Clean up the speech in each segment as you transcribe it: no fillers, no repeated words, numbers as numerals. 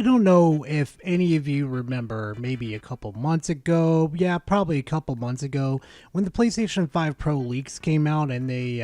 I don't know if any of you remember maybe a couple months ago, yeah, probably a couple months ago, when the PlayStation 5 Pro leaks came out and they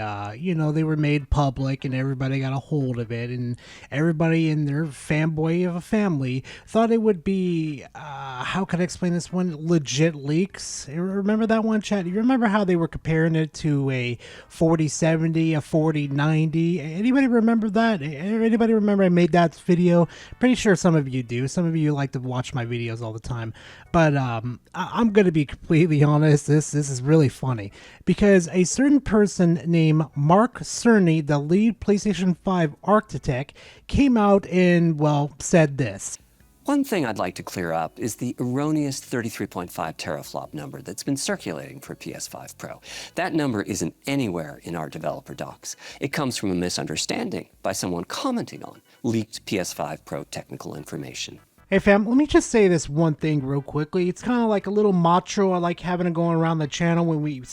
were made public and everybody got a hold of it and everybody in their fanboy of a family thought it would be, how can I explain this one? Legit leaks. You remember that one, chat? You remember how they were comparing it to a 4070, a 4090? Anybody remember that? Anybody remember I made that video? Pretty sure some of you do. Some of you like to watch my videos all the time. But I'm going to be completely honest. This is really funny because a certain person named Mark Cerny, the lead PlayStation 5 architect, came out and, well, said this. One thing I'd like to clear up is the erroneous 33.5 teraflop number that's been circulating for PS5 Pro. That number isn't anywhere in our developer docs. It comes from a misunderstanding by someone commenting on leaked PS5 Pro technical information. Hey fam, let me just say this one thing real quickly. It's kind of like a little macho I like having it going around the channel when we,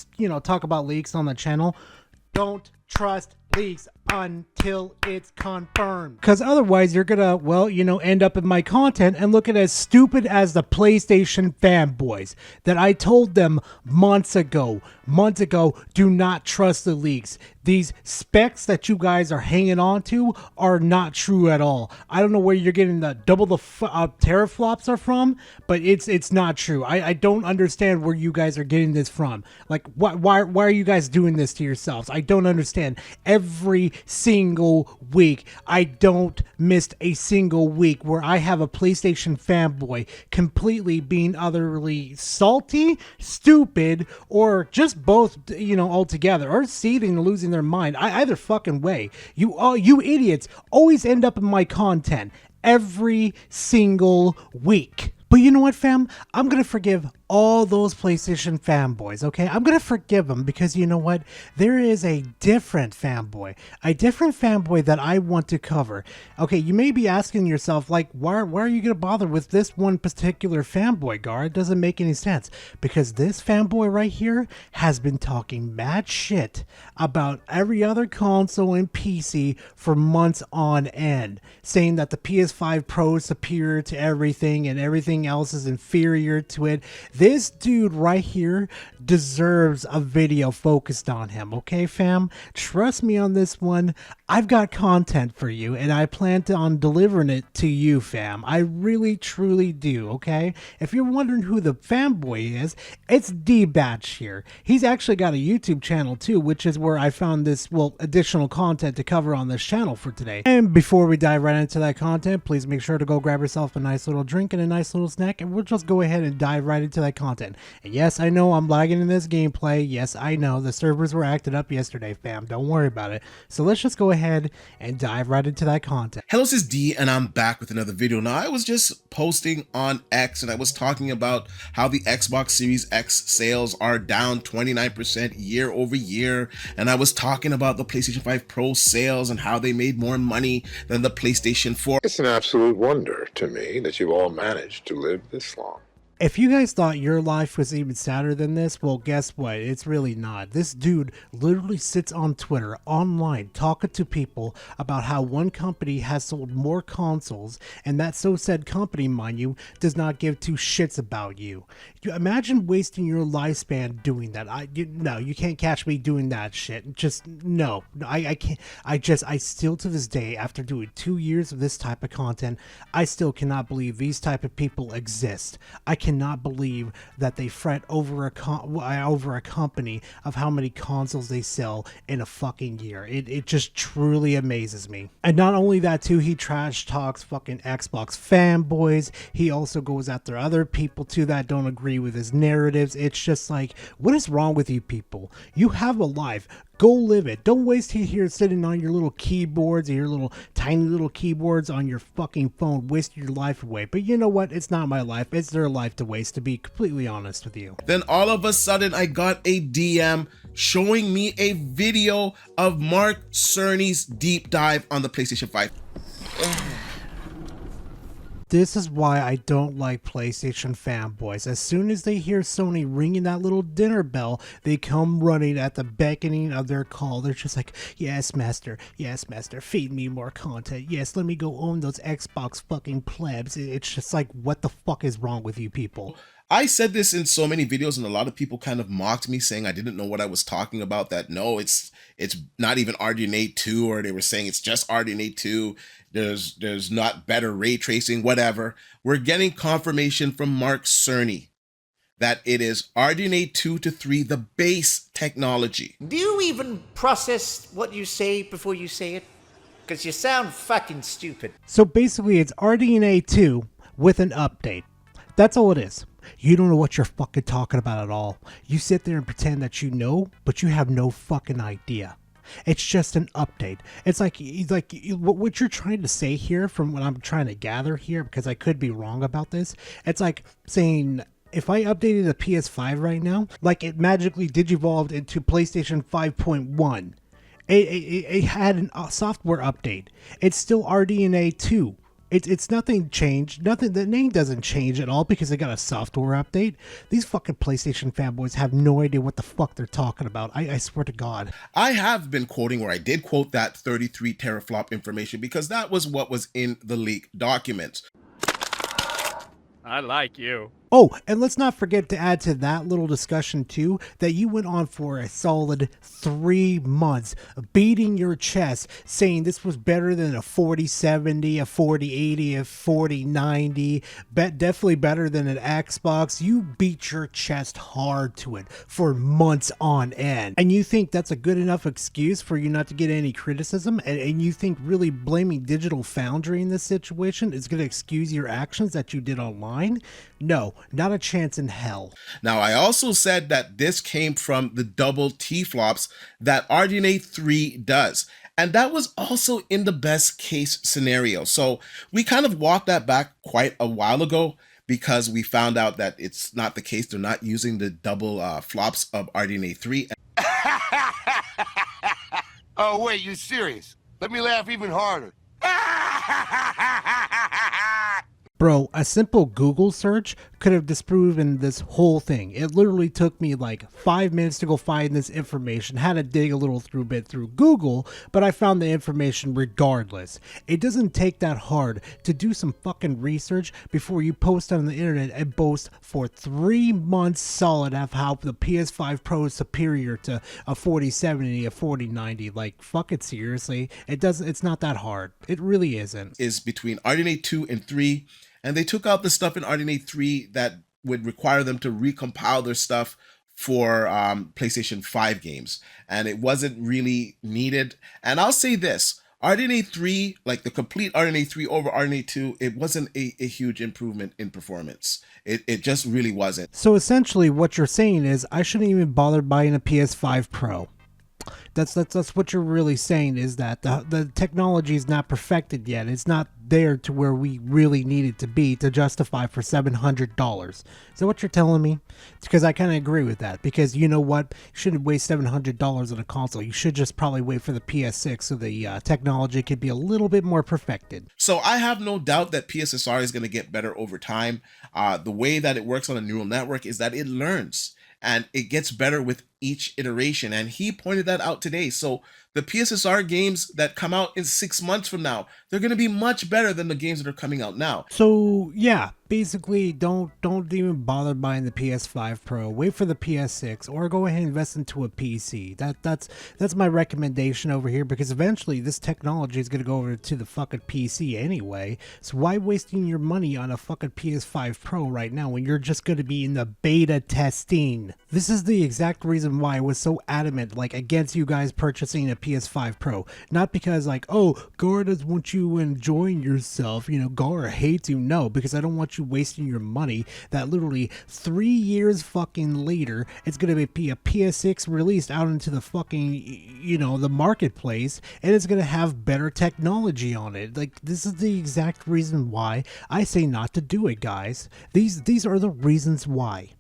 talk about leaks on the channel. Don't trust leaks until it's confirmed. Because otherwise you're gonna, end up in my content and look at as stupid as the PlayStation fanboys that I told them months ago, do not trust the leaks. These specs that you guys are hanging on to are not true at all. I don't know where you're getting the double the teraflops are from, but it's not true. I don't understand where you guys are getting this from. Like, why are you guys doing this to yourselves? I don't understand. Every single week, I don't miss a single week where I have a PlayStation fanboy completely being utterly salty, stupid, or just both, altogether, or seething and losing their mind. Either fucking way. You idiots always end up in my content every single week. But you know what, fam? I'm going to forgive all those PlayStation fanboys, okay? I'm going to forgive them because you know what? There is a different fanboy that I want to cover. Okay, you may be asking yourself, like, why are you going to bother with this one particular fanboy, Gar? It doesn't make any sense because this fanboy right here has been talking mad shit about every other console and PC for months on end, saying that the PS5 Pro is superior to everything and everything else is inferior to it. This dude right here deserves a video focused on him, okay, fam? Trust me on this one. I've got content for you, and I plan on delivering it to you, fam. I really, truly do, okay? If you're wondering who the fanboy is, it's D-Batch here. He's actually got a YouTube channel, too, which is where I found this, additional content to cover on this channel for today. And before we dive right into that content, please make sure to go grab yourself a nice little drink and a nice little snack, and we'll just go ahead and dive right into that content. And yes, I know I'm lagging in this gameplay. Yes, I know the servers were acted up yesterday, fam. Don't worry about it. So let's just go ahead and dive right into that content. Hello, this is D, and I'm back with another video. Now, I was just posting on X, and I was talking about how the Xbox Series X sales are down 29% year over year, and I was talking about the PlayStation 5 Pro sales and how they made more money than the PlayStation 4. It's an absolute wonder to me that you've all managed to live this long. If you guys thought your life was even sadder than this, well, guess what? It's really not. This dude literally sits on Twitter, online, talking to people about how one company has sold more consoles, and that so said company, mind you, does not give two shits about you. Imagine wasting your lifespan doing that. No, you can't catch me doing that shit. Just, no. I can't. I still to this day, after doing 2 years of this type of content, I still cannot believe these type of people exist. I cannot believe that they fret over a company of how many consoles they sell in a fucking year. It just truly amazes me. And not only that too, he trash talks fucking Xbox fanboys. He also goes after other people too that don't agree with his narratives. It's just like, what is wrong with you people? You have a life. Go live it. Don't waste it here sitting on your little keyboards or your little tiny little keyboards on your fucking phone, wasting your life away. But you know what? It's not my life. It's their life to waste, to be completely honest with you. Then all of a sudden, I got a DM showing me a video of Mark Cerny's deep dive on the PlayStation 5. This is why I don't like PlayStation fanboys. As soon as they hear Sony ringing that little dinner bell, they come running at the beckoning of their call. They're just like, yes, master, feed me more content. Yes, let me go own those Xbox fucking plebs. It's just like, what the fuck is wrong with you people? I said this in so many videos, and a lot of people kind of mocked me, saying I didn't know what I was talking about, that no, it's not even RDNA 2, or they were saying it's just RDNA 2. There's not better ray tracing, whatever. We're getting confirmation from Mark Cerny that it is RDNA 2 to 3, the base technology. Do you even process what you say before you say it? Because you sound fucking stupid. So basically, it's RDNA 2 with an update. That's all it is. You don't know what you're fucking talking about at all. You sit there and pretend that you know, but you have no fucking idea. It's just an update. It's like what you're trying to say here, from what I'm trying to gather here, because I could be wrong about this. It's like saying, if I updated the PS5 right now, like it magically digivolved into PlayStation 5.1. It had a software update. It's still RDNA 2. It's nothing changed. Nothing. The name doesn't change at all because they got a software update. These fucking PlayStation fanboys have no idea what the fuck they're talking about. I swear to God. I have been quoting, or I did quote, that 33 teraflop information because that was what was in the leaked documents. I like you. Oh, and let's not forget to add to that little discussion too, that you went on for a solid 3 months beating your chest saying this was better than a 4070, a 4080, a 4090, definitely better than an Xbox. You beat your chest hard to it for months on end. And you think that's a good enough excuse for you not to get any criticism? And you think really blaming Digital Foundry in this situation is going to excuse your actions that you did online? No, not a chance in hell. Now, I also said that this came from the double T-flops that RDNA 3 does. And that was also in the best case scenario. So we kind of walked that back quite a while ago because we found out that it's not the case. They're not using the double flops of RDNA 3. Oh, wait, you serious? Let me laugh even harder. Bro, a simple Google search could have disproven this whole thing. It literally took me like 5 minutes to go find this information. Had to dig a little bit through Google, but I found the information regardless. It doesn't take that hard to do some fucking research before you post on the internet and boast for 3 months solid of how the PS5 Pro is superior to a 4070, a 4090. Like, fuck it, seriously. It's not that hard. It really isn't. Is between RDNA 2 and 3. And they took out the stuff in RDNA 3 that would require them to recompile their stuff for PlayStation 5 games. And it wasn't really needed. And I'll say this, RDNA 3, like the complete RDNA 3 over RDNA 2, it wasn't a huge improvement in performance. It just really wasn't. So essentially what you're saying is I shouldn't even bother buying a PS5 Pro. That's what you're really saying, is that the technology is not perfected yet. It's not there to where we really need it to be to justify for $700. Is that what you're telling me? Because I kind of agree with that. Because you know what? You shouldn't waste $700 on a console. You should just probably wait for the PS6 so the technology could be a little bit more perfected. So I have no doubt that PSSR is going to get better over time. The way that it works on a neural network is that it learns. And it gets better with each iteration. And he pointed that out today. So the PSSR games that come out in 6 months from now, they're going to be much better than the games that are coming out now. So yeah, basically don't even bother buying the PS5 Pro. Wait for the PS6 or go ahead and invest into a PC. That's my recommendation over here, because eventually this technology is going to go over to the fucking PC anyway. So why wasting your money on a fucking PS5 Pro right now when you're just going to be in the beta testing? This is the exact reason why I was so adamant against you guys purchasing a PS5 Pro. Not because oh, Gar doesn't want you enjoying yourself, Gar hates you. No, because I don't want you wasting your money that literally 3 years fucking later it's going to be a PS6 released out into the fucking the marketplace, and it's going to have better technology on it. This is the exact reason why I say not to do it, guys. These are the reasons why.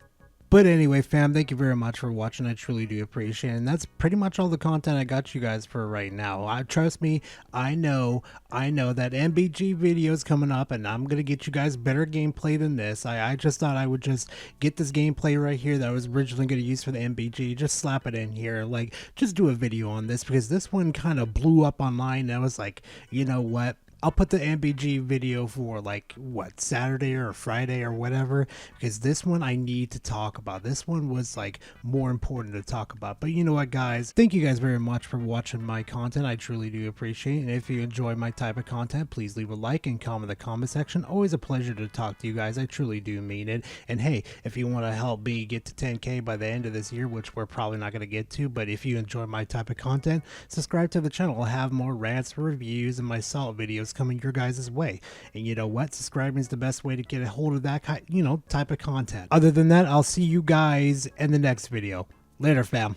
But anyway, fam, thank you very much for watching. I truly do appreciate it. And that's pretty much all the content I got you guys for right now. Trust me, I know that MBG video is coming up, and I'm gonna get you guys better gameplay than this. I just thought I would just get this gameplay right here that I was originally gonna use for the MBG, just slap it in here, like just do a video on this, because this one kind of blew up online. And I was like, you know what? I'll put the MBG video for like what, Saturday or Friday or whatever, because this one I need to talk about. This one was like more important to talk about. But you know what, guys, thank you guys very much for watching my content. I truly do appreciate it. And if you enjoy my type of content, please leave a like and comment in the comment section. Always a pleasure to talk to you guys. I truly do mean it. And hey, if you want to help me get to 10K by the end of this year, which we're probably not going to get to, but if you enjoy my type of content, subscribe to the channel. I'll have more rants, reviews, and my salt videos coming your guys' way. And you know what, subscribing is the best way to get a hold of that type of content. Other than that, I'll see you guys in the next video. Later, fam.